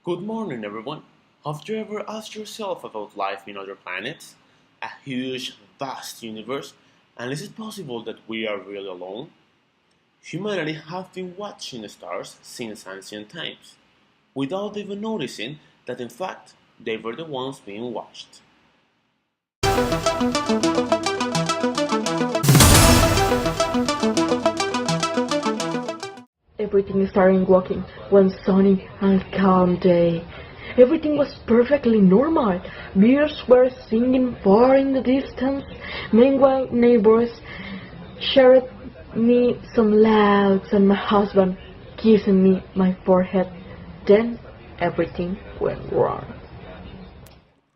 Good morning, everyone. Have you ever asked yourself about life in other planets? A huge, vast universe? And is it possible that we are really alone? Humanity have been watching the stars since ancient times, without even noticing that in fact they were the ones being watched. Everything started walking one sunny and calm day. Everything was perfectly normal. Birds were singing far in the distance. Meanwhile, neighbors shared me some laughs and my husband kissing me my forehead. Then everything went wrong.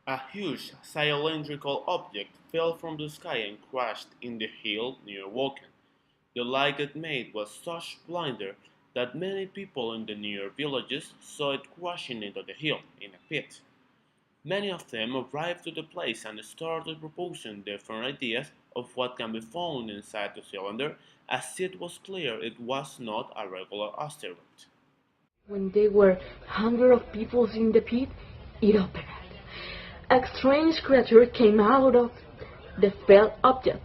A huge cylindrical object fell from the sky and crashed in the hill near Woken. The light it made was such splendor that many people in the near villages saw it crashing into the hill in a pit. Many of them arrived to the place and started proposing different ideas of what can be found inside the cylinder, as it was clear it was not a regular asteroid. When there were hundreds of people in the pit, it opened. A strange creature came out of the fell object.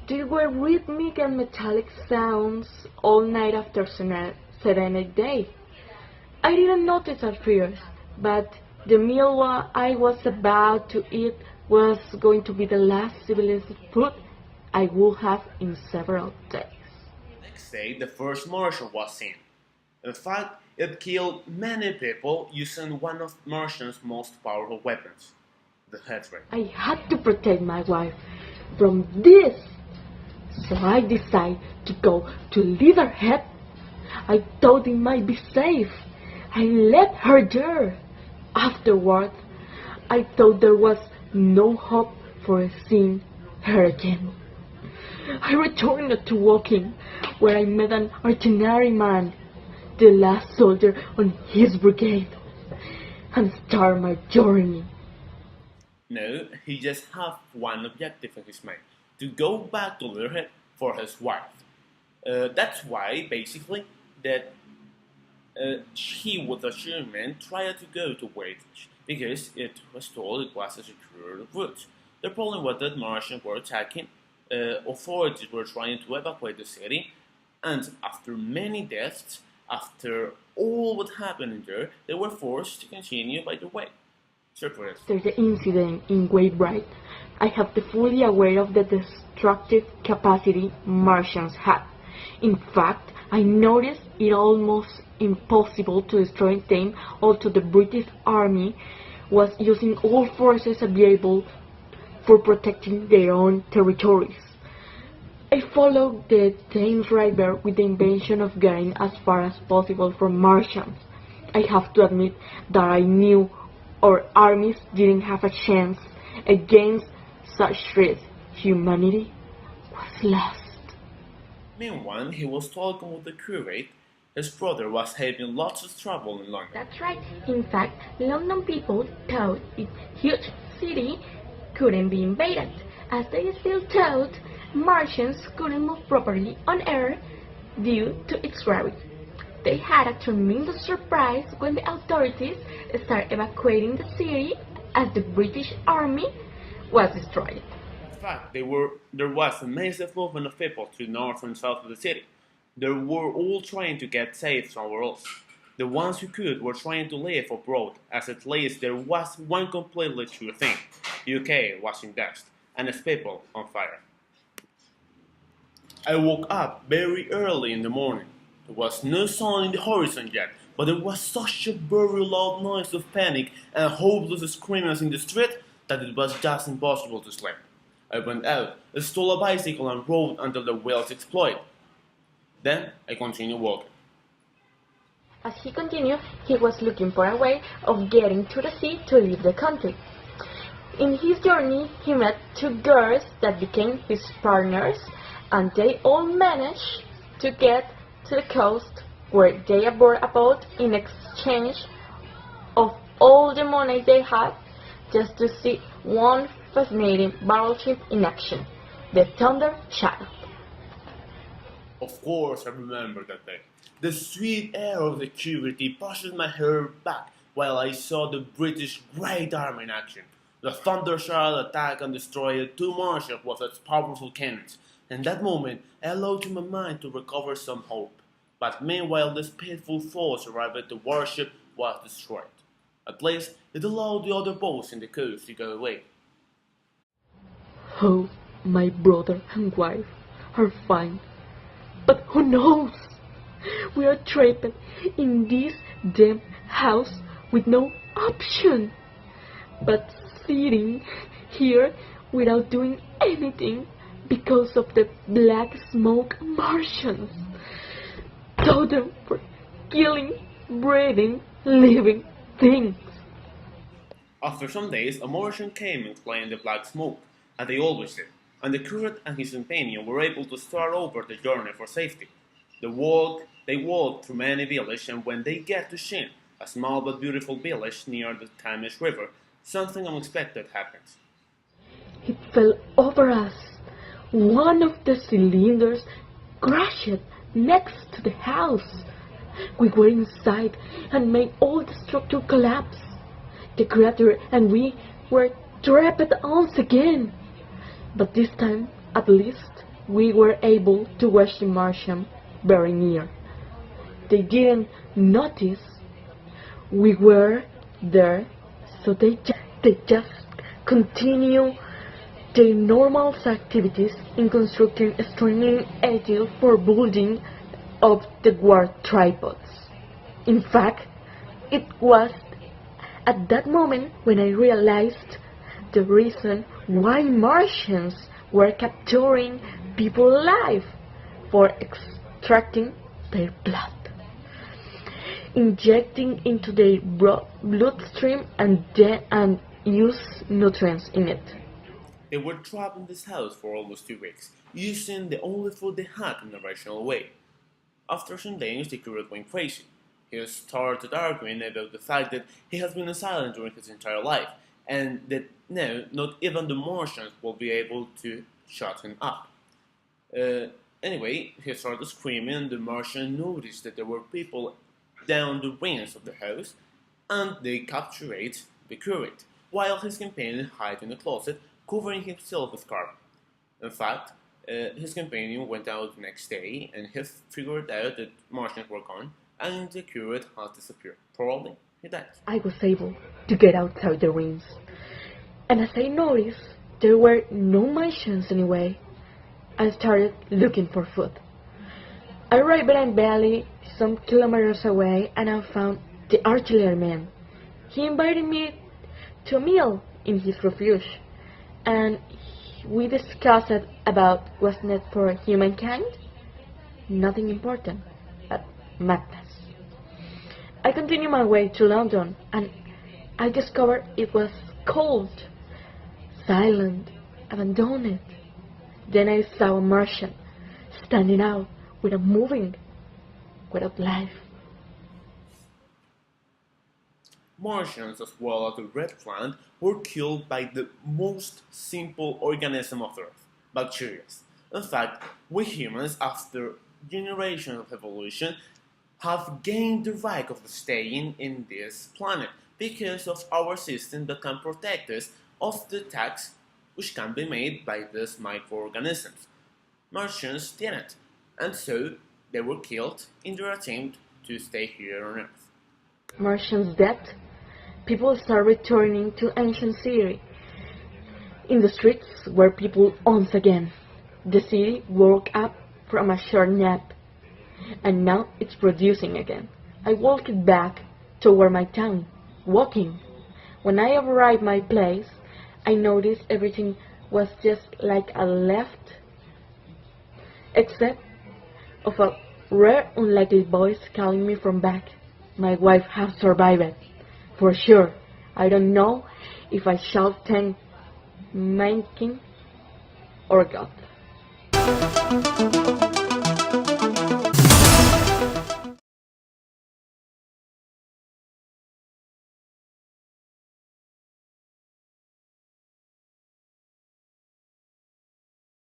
There were rhythmic and metallic sounds all night after serenade day. I didn't notice at first, but the meal I was about to eat was going to be the last civilized food I would have in several days. Next day, the first Martian was seen. In fact, it killed many people using one of Martian's most powerful weapons, the head ray. I had to protect my wife from this. So I decided to go to Leatherhead. I thought it might be safe. I left her there. Afterward, I thought there was no hope for seeing her again. I returned to Woking, where I met an artilleryman, the last soldier on his brigade, and started my journey. No, he just had one objective in his mind, to go back to Leatherhead for his wife. That's why, basically, that he with the German tried to go to Wales, because it was told it was a secure route. The problem was that Martians were attacking, authorities were trying to evacuate the city, and after many deaths, after all what happened there, they were forced to continue by the way. After the incident in Wainwright, I have been fully aware of the destructive capacity Martians had. In fact, I noticed it almost impossible to destroy them, although the British Army was using all forces available for protecting their own territories. I followed the Thames River with the intention of getting as far as possible from Martians. I have to admit that I knew our armies didn't have a chance against such threats. Humanity was lost. Meanwhile, he was talking with the curate. His brother was having lots of trouble in London. That's right. In fact, London people thought its huge city couldn't be invaded, as they still thought Martians couldn't move properly on Earth due to its gravity. They had a tremendous surprise when the authorities started evacuating the city as the British Army was destroyed. In fact, there was a massive movement of people to the north and south of the city. They were all trying to get safe somewhere else. The ones who could were trying to live abroad, as at least there was one completely true thing. UK was in dust, and its people on fire. I woke up very early in the morning. There was no sun in the horizon yet, but there was such a very loud noise of panic and hopeless screamings in the street that it was just impossible to sleep. I went out, stole a bicycle and rode until the wheels exploded. Then I continued walking. As he continued, he was looking for a way of getting to the sea to leave the country. In his journey, he met two girls that became his partners, and they all managed to get to the coast, where they aboard a boat in exchange of all the money they had, just to see one fascinating battleship in action, the Thunder Shadow. Of course I remember that day. The sweet air of the security pushes my hair back while I saw the British Great Army in action. The Thundershock attacked and destroyed two Martians with its powerful cannons. In that moment, I allowed to my mind to recover some hope. But meanwhile, this pitiful force arrived, the warship was destroyed. At least, it allowed the other boats in the coast to go away. Oh, my brother and wife are fine. But who knows? We are trapped in this damn house with no option but sitting here without doing anything because of the black smoke Martians. Totem for killing, breathing, living things. After some days, a Martian came and claimed the black smoke, as they always did, and the curate and his companion were able to start over the journey for safety. They walked through many villages, and when they get to Shin, a small but beautiful village near the Thames River, something unexpected happens. It fell over us. One of the cylinders crashed next to the house. We were inside and made all the structure collapse. The creature and we were trapped once again. But this time, at least, we were able to watch the Martian very near. They didn't notice we were there, so they just continue their normal activities in constructing a strangling agile for building of the war tripods. In fact, it was at that moment when I realized the reason why Martians were capturing people alive, for extracting their blood, injecting into their bloodstream and use nutrients in it. They were trapped in this house for almost 2 weeks, using the only food they had in a rational way. After some days, the curate went crazy. He started arguing about the fact that he has been silent during his entire life, and that now not even the Martians will be able to shut him up. Anyway, he started screaming, and the Martian noticed that there were people down the wings of the house, and they captured the curate, while his companion hid in the closet, covering himself with carbon. In fact, his companion went out the next day, and he figured out that Martians were gone, and the curate had disappeared. Probably he died. I was able to get outside the rings, and as I noticed there were no Martians anyway, I started looking for food. I arrived in Valley some kilometers away, and I found the artilleryman. He invited me to a meal in his refuge, and we discussed about what's next for humankind. Nothing important, but madness. I continued my way to London, and I discovered it was cold, silent, abandoned. Then I saw a Martian standing out without moving, without life. Martians, as well as the red plant, were killed by the most simple organism of Earth, bacteria. In fact, we humans, after generations of evolution, have gained the right of staying in this planet because of our system that can protect us of the attacks which can be made by these microorganisms. Martians didn't, and so they were killed in their attempt to stay here on Earth. Martians dead, people start returning to ancient city. In the streets were people once again. The city woke up from a short nap, and now it's producing again. I walked back toward my town, walking. When I arrived my place, I noticed everything was just like I left, except of a rare unlikely voice calling me from back. My wife has survived, for sure. I don't know if I shall thank mankind or God.